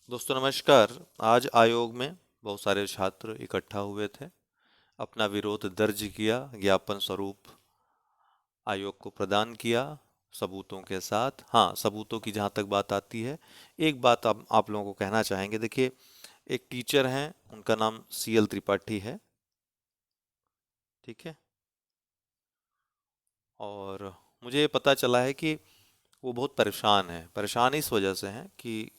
दोस्तों नमस्कार। आज आयोग में बहुत सारे छात्र इकट्ठा हुए थे। अपना विरोध दर्ज किया, ज्ञापन स्वरूप आयोग को प्रदान किया सबूतों के साथ। हाँ, सबूतों की जहाँ तक बात आती है, एक बात आप लोगों को कहना चाहेंगे। देखिए, एक टीचर हैं, उनका नाम CL त्रिपाठी है। ठीक है। और मुझे ये पता चला है कि वो बहुत परेशान है। परेशान इस वजह से हैं कि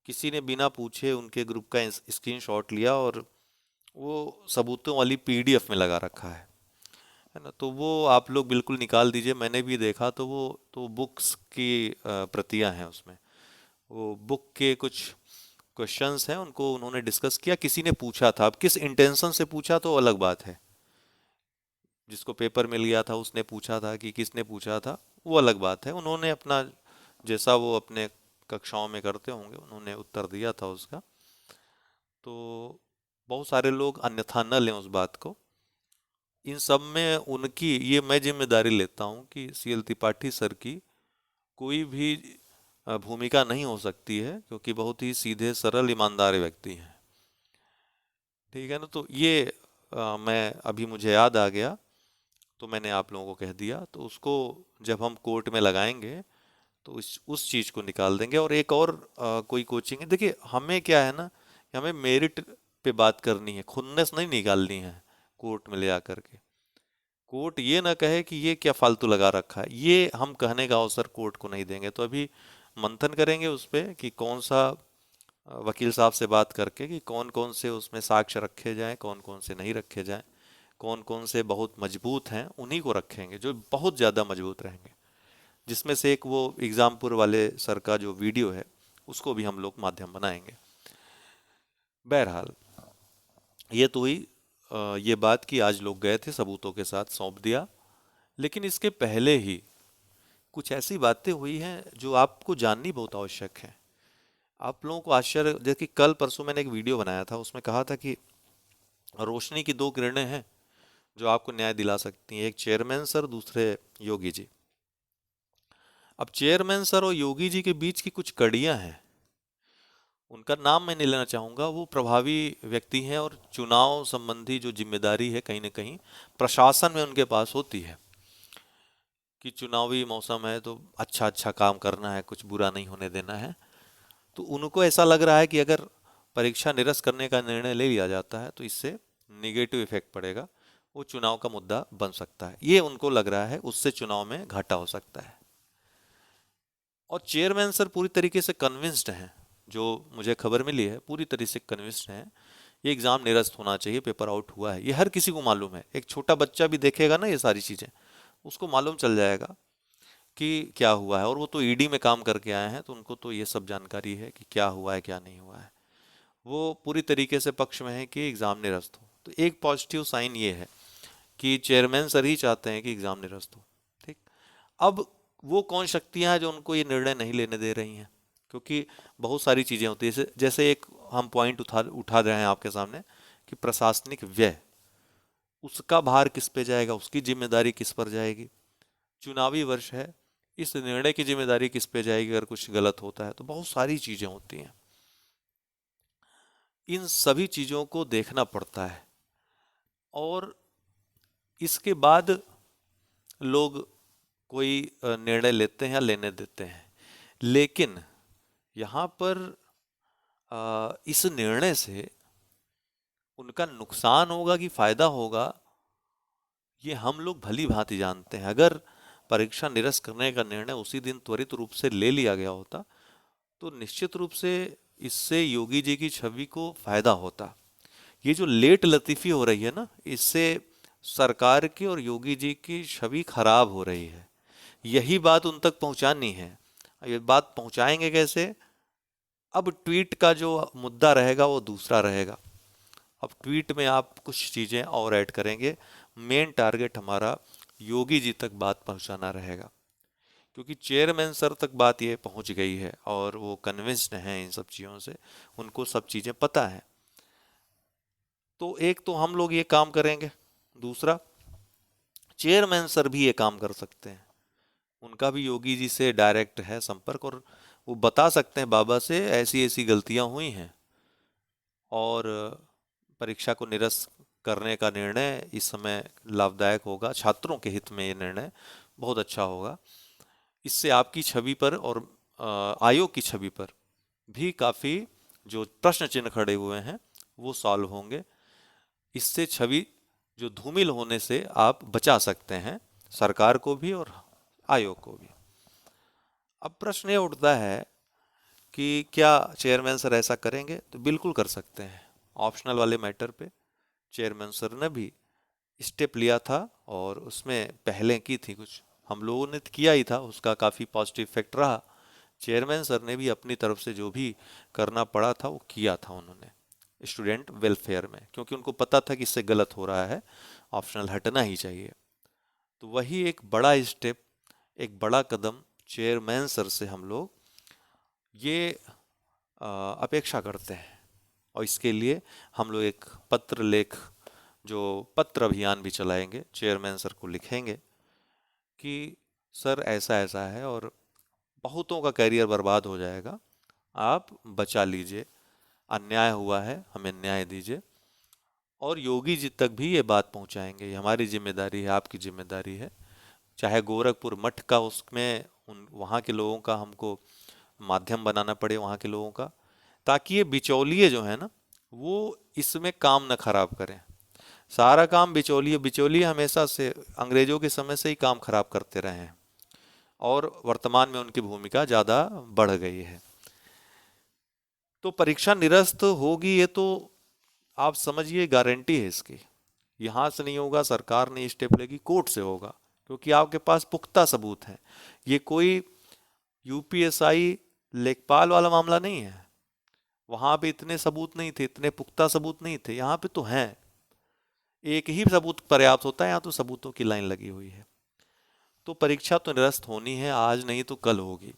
किसी ने बिना पूछे उनके ग्रुप का स्क्रीनशॉट लिया और वो सबूतों वाली PDF में लगा रखा है ना। तो वो आप लोग बिल्कुल निकाल दीजिए। मैंने भी देखा तो वो तो बुक्स की प्रतियां हैं उसमें। वो बुक के कुछ क्वेश्चंस हैं, उनको उन्होंने डिस्कस किया। किसी ने पूछा था, अब किस इंटेंशन से पूछा तो अलग बात है। जिसको पेपर मिल गया था उसने पूछा था कि किसने पूछा था, वो अलग बात है। उन्होंने अपना जैसा वो अपने कक्षाओं में करते होंगे उन्होंने उत्तर दिया था उसका। तो बहुत सारे लोग अन्यथा न लें उस बात को। इन सब में उनकी ये मैं जिम्मेदारी लेता हूँ कि CL त्रिपाठी सर की कोई भी भूमिका नहीं हो सकती है, क्योंकि बहुत ही सीधे सरल ईमानदार व्यक्ति हैं। ठीक है ना। तो ये मैं अभी मुझे याद आ गया तो मैंने आप लोगों को कह दिया। तो उसको जब हम कोर्ट में लगाएंगे तो उस चीज़ को निकाल देंगे। और एक और कोई कोचिंग है। देखिए, हमें क्या है ना कि हमें मेरिट पे बात करनी है, खुन्नस नहीं निकालनी है कोर्ट में ले आकर के। कोर्ट ये ना कहे कि ये क्या फालतू लगा रखा है, ये हम कहने का अवसर कोर्ट को नहीं देंगे। तो अभी मंथन करेंगे उस पे कि कौन सा वकील साहब से बात करके कि कौन कौन से उसमें साक्ष्य रखे जाएं, कौन कौन से नहीं रखे जाएं। कौन कौन से बहुत मजबूत हैं उन्हीं को रखेंगे, जो बहुत ज़्यादा मजबूत रहेंगे। जिसमें से एक वो एग्जामपुर वाले सर का जो वीडियो है उसको भी हम लोग माध्यम बनाएंगे। बहरहाल, ये तो हुई ये बात कि आज लोग गए थे, सबूतों के साथ सौंप दिया। लेकिन इसके पहले ही कुछ ऐसी बातें हुई हैं जो आपको जाननी बहुत आवश्यक है। आप लोगों को आश्चर्य, जैसे कि कल परसों मैंने एक वीडियो बनाया था, उसमें कहा था कि रोशनी की दो किरणें हैं जो आपको न्याय दिला सकती हैं, एक चेयरमैन सर, दूसरे योगी जी। अब चेयरमैन सर और योगी जी के बीच की कुछ कड़ियां हैं, उनका नाम मैं नहीं लेना चाहूँगा। वो प्रभावी व्यक्ति हैं और चुनाव संबंधी जो जिम्मेदारी है कहीं ना कहीं प्रशासन में उनके पास होती है कि चुनावी मौसम है तो अच्छा अच्छा काम करना है, कुछ बुरा नहीं होने देना है। तो उनको ऐसा लग रहा है कि अगर परीक्षा निरस्त करने का निर्णय ले लिया जाता है तो इससे निगेटिव इफेक्ट पड़ेगा, वो चुनाव का मुद्दा बन सकता है, ये उनको लग रहा है, उससे चुनाव में घाटा हो सकता है। और चेयरमैन सर पूरी तरीके से कन्विंस्ड हैं, जो मुझे खबर मिली है पूरी तरीके से कन्विंस्ड हैं। ये एग्ज़ाम निरस्त होना चाहिए, पेपर आउट हुआ है, ये हर किसी को मालूम है। एक छोटा बच्चा भी देखेगा ना ये सारी चीज़ें, उसको मालूम चल जाएगा कि क्या हुआ है। और वो तो ईडी में काम करके आए हैं तो उनको तो ये सब जानकारी है कि क्या हुआ है क्या नहीं हुआ है। वो पूरी तरीके से पक्ष में है कि एग्ज़ाम निरस्त हो। तो एक पॉजिटिव साइन ये है कि चेयरमैन सर ही चाहते हैं कि एग्ज़ाम निरस्त हो। ठीक। अब वो कौन शक्तियां हैं जो उनको ये निर्णय नहीं लेने दे रही हैं? क्योंकि बहुत सारी चीज़ें होती हैं, जैसे जैसे एक हम पॉइंट उठा उठा रहे हैं आपके सामने कि प्रशासनिक व्यय, उसका भार किस पे जाएगा, उसकी जिम्मेदारी किस पर जाएगी। चुनावी वर्ष है, इस निर्णय की जिम्मेदारी किस पे जाएगी अगर कुछ गलत होता है। तो बहुत सारी चीज़ें होती हैं, इन सभी चीज़ों को देखना पड़ता है। और इसके बाद लोग कोई निर्णय लेते हैं या लेने देते हैं। लेकिन यहाँ पर इस निर्णय से उनका नुकसान होगा कि फायदा होगा, ये हम लोग भली भांति जानते हैं। अगर परीक्षा निरस्त करने का निर्णय उसी दिन त्वरित रूप से ले लिया गया होता तो निश्चित रूप से इससे योगी जी की छवि को फायदा होता। ये जो लेट लतीफी हो रही है ना, इससे सरकार की और योगी जी की छवि खराब हो रही है। यही बात उन तक पहुंचानी है। ये बात पहुंचाएंगे कैसे? अब ट्वीट का जो मुद्दा रहेगा वो दूसरा रहेगा। अब ट्वीट में आप कुछ चीज़ें और ऐड करेंगे। मेन टारगेट हमारा योगी जी तक बात पहुंचाना रहेगा, क्योंकि चेयरमैन सर तक बात ये पहुंच गई है और वो कन्विंस्ड हैं इन सब चीज़ों से, उनको सब चीज़ें पता है। तो एक तो हम लोग ये काम करेंगे, दूसरा चेयरमैन सर भी ये काम कर सकते हैं। उनका भी योगी जी से डायरेक्ट है संपर्क, और वो बता सकते हैं बाबा से ऐसी ऐसी गलतियां हुई हैं, और परीक्षा को निरस्त करने का निर्णय इस समय लाभदायक होगा, छात्रों के हित में ये निर्णय बहुत अच्छा होगा। इससे आपकी छवि पर और आयोग की छवि पर भी काफ़ी जो प्रश्न चिन्ह खड़े हुए हैं वो सॉल्व होंगे। इससे छवि जो धूमिल होने से आप बचा सकते हैं, सरकार को भी और आयोग को भी। अब प्रश्न ये उठता है कि क्या चेयरमैन सर ऐसा करेंगे? तो बिल्कुल कर सकते हैं। ऑप्शनल वाले मैटर पे चेयरमैन सर ने भी स्टेप लिया था, और उसमें पहले की थी कुछ, हम लोगों ने तो किया ही था, उसका काफ़ी पॉजिटिव इफेक्ट रहा। चेयरमैन सर ने भी अपनी तरफ से जो भी करना पड़ा था वो किया था उन्होंने स्टूडेंट वेलफेयर में, क्योंकि उनको पता था कि इससे गलत हो रहा है, ऑप्शनल हटना ही चाहिए। तो वही एक बड़ा स्टेप, एक बड़ा कदम चेयरमैन सर से हम लोग ये अपेक्षा करते हैं। और इसके लिए हम लोग एक पत्र लेख, जो पत्र अभियान भी चलाएंगे, चेयरमैन सर को लिखेंगे कि सर ऐसा ऐसा है और बहुतों का करियर बर्बाद हो जाएगा, आप बचा लीजिए, अन्याय हुआ है, हमें न्याय दीजिए। और योगी जी तक भी ये बात पहुंचाएंगे, ये हमारी जिम्मेदारी है, आपकी जिम्मेदारी है। चाहे गोरखपुर मठ का उसमें उन वहाँ के लोगों का हमको माध्यम बनाना पड़े, वहाँ के लोगों का, ताकि ये बिचौलिए जो है ना वो इसमें काम न खराब करें। सारा काम बिचौलिए, बिचौलिए हमेशा से अंग्रेजों के समय से ही काम खराब करते रहे हैं, और वर्तमान में उनकी भूमिका ज़्यादा बढ़ गई है। तो परीक्षा निरस्त होगी ये तो आप समझिए गारंटी है इसकी। यहाँ से नहीं होगा, सरकार ने स्टेप लेगी, कोर्ट से होगा, क्योंकि आपके पास पुख्ता सबूत है। ये कोई यूपीएसआई लेखपाल वाला मामला नहीं है, वहां पे इतने सबूत नहीं थे, इतने पुख्ता सबूत नहीं थे, यहाँ पे तो हैं। एक ही सबूत पर्याप्त होता है, यहाँ तो सबूतों की लाइन लगी हुई है। तो परीक्षा तो निरस्त होनी है, आज नहीं तो कल होगी,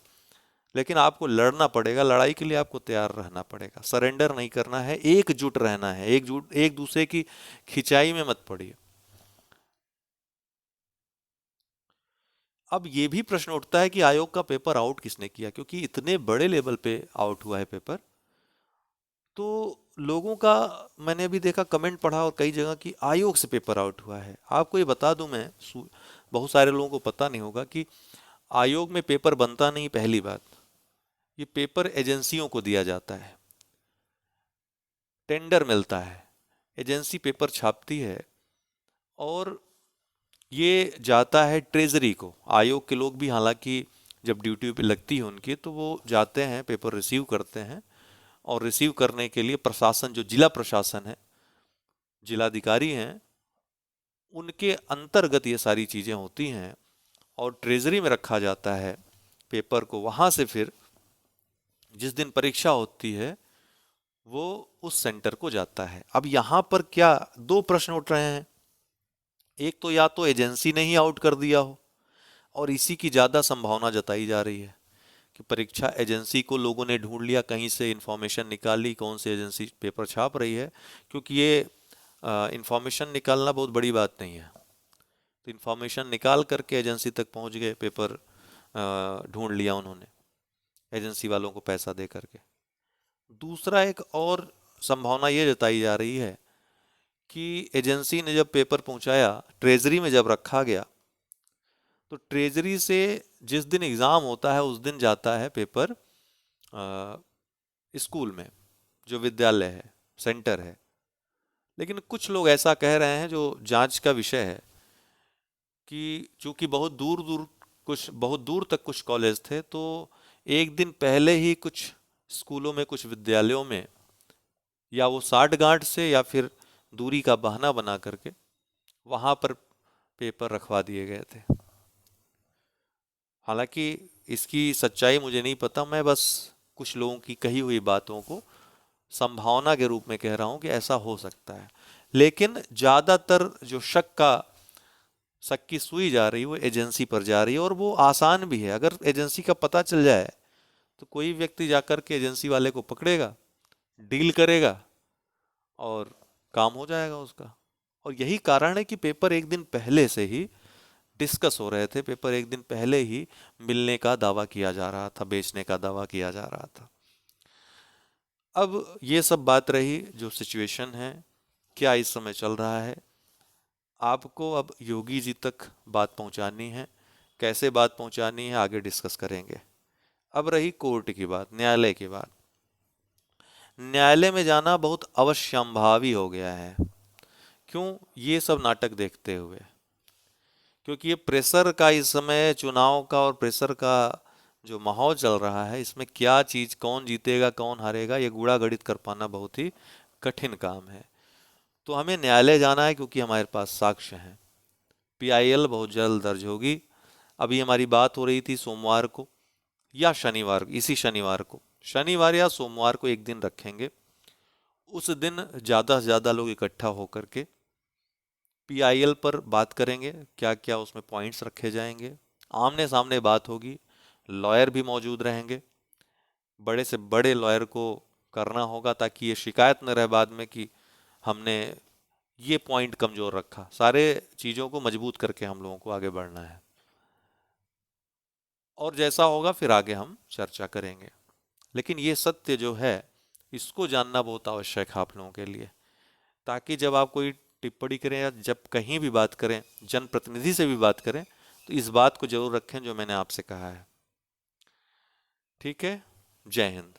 लेकिन आपको लड़ना पड़ेगा, लड़ाई के लिए आपको तैयार रहना पड़ेगा, सरेंडर नहीं करना है, एकजुट रहना है, एकजुट, एक दूसरे की खिंचाई में मत पड़िए। अब ये भी प्रश्न उठता है कि आयोग का पेपर आउट किसने किया, क्योंकि इतने बड़े लेवल पे आउट हुआ है पेपर। तो लोगों का, मैंने अभी देखा कमेंट पढ़ा और कई जगह कि आयोग से पेपर आउट हुआ है। आपको ये बता दूं मैं, बहुत सारे लोगों को पता नहीं होगा कि आयोग में पेपर बनता नहीं, पहली बात। ये पेपर एजेंसियों को दिया जाता है, टेंडर मिलता है, एजेंसी पेपर छापती है, और ये जाता है ट्रेजरी को। आयोग के लोग भी हालांकि जब ड्यूटी पे लगती है उनकी, तो वो जाते हैं, पेपर रिसीव करते हैं, और रिसीव करने के लिए प्रशासन, जो जिला प्रशासन है, जिलाधिकारी हैं, उनके अंतर्गत ये सारी चीज़ें होती हैं, और ट्रेजरी में रखा जाता है पेपर को। वहाँ से फिर जिस दिन परीक्षा होती है वो उस सेंटर को जाता है। अब यहाँ पर क्या दो प्रश्न उठ रहे हैं, एक तो या तो एजेंसी ने ही आउट कर दिया हो, और इसी की ज़्यादा संभावना जताई जा रही है कि परीक्षा एजेंसी को लोगों ने ढूंढ लिया, कहीं से इंफॉर्मेशन निकाल ली कौन सी एजेंसी पेपर छाप रही है, क्योंकि ये इंफॉर्मेशन निकालना बहुत बड़ी बात नहीं है। तो इंफॉर्मेशन निकाल करके एजेंसी तक पहुंच गए, पेपर ढूंढ लिया उन्होंने, एजेंसी वालों को पैसा दे करके। दूसरा एक और संभावना ये जताई जा रही है कि एजेंसी ने जब पेपर पहुंचाया, ट्रेजरी में जब रखा गया, तो ट्रेजरी से जिस दिन एग्ज़ाम होता है उस दिन जाता है पेपर स्कूल में, जो विद्यालय है, सेंटर है। लेकिन कुछ लोग ऐसा कह रहे हैं, जो जांच का विषय है, कि चूंकि बहुत दूर तक कुछ कॉलेज थे, तो एक दिन पहले ही कुछ स्कूलों में, कुछ विद्यालयों में, या वो साठ गांठ से या फिर दूरी का बहाना बना करके वहां पर पेपर रखवा दिए गए थे। हालांकि इसकी सच्चाई मुझे नहीं पता, मैं बस कुछ लोगों की कही हुई बातों को संभावना के रूप में कह रहा हूं कि ऐसा हो सकता है। लेकिन ज़्यादातर जो शक की सुई जा रही है वो एजेंसी पर जा रही है, और वो आसान भी है। अगर एजेंसी का पता चल जाए तो कोई व्यक्ति जाकर के एजेंसी वाले को पकड़ेगा, डील करेगा, और काम हो जाएगा उसका। और यही कारण है कि पेपर एक दिन पहले से ही डिस्कस हो रहे थे, पेपर एक दिन पहले ही मिलने का दावा किया जा रहा था, बेचने का दावा किया जा रहा था। अब ये सब बात रही जो सिचुएशन है, क्या इस समय चल रहा है। आपको अब योगी जी तक बात पहुंचानी है, कैसे बात पहुंचानी है आगे डिस्कस करेंगे। अब रही कोर्ट की बात, न्यायालय की बात। न्यायालय में जाना बहुत अवश्यंभावी हो गया है। क्यों? ये सब नाटक देखते हुए, क्योंकि ये प्रेशर का इस समय चुनाव का और प्रेशर का जो माहौल चल रहा है, इसमें क्या चीज, कौन जीतेगा कौन हारेगा, ये गूढ़ा गणित कर पाना बहुत ही कठिन काम है। तो हमें न्यायालय जाना है क्योंकि हमारे पास साक्ष्य हैं। पीआईएल बहुत जल्द दर्ज होगी। अभी हमारी बात हो रही थी सोमवार को या शनिवार, इसी शनिवार को, शनिवार या सोमवार को एक दिन रखेंगे। उस दिन ज़्यादा से ज़्यादा लोग इकट्ठा होकर के पीआईएल पर बात करेंगे, क्या क्या उसमें पॉइंट्स रखे जाएंगे, आमने सामने बात होगी, लॉयर भी मौजूद रहेंगे, बड़े से बड़े लॉयर को करना होगा ताकि ये शिकायत न रहे बाद में कि हमने ये पॉइंट कमजोर रखा। सारे चीज़ों को मजबूत करके हम लोगों को आगे बढ़ना है, और जैसा होगा फिर आगे हम चर्चा करेंगे। लेकिन ये सत्य जो है, इसको जानना बहुत आवश्यक है आप लोगों के लिए, ताकि जब आप कोई टिप्पणी करें या जब कहीं भी बात करें, जनप्रतिनिधि से भी बात करें, तो इस बात को जरूर रखें जो मैंने आपसे कहा है। ठीक है। जय हिंद।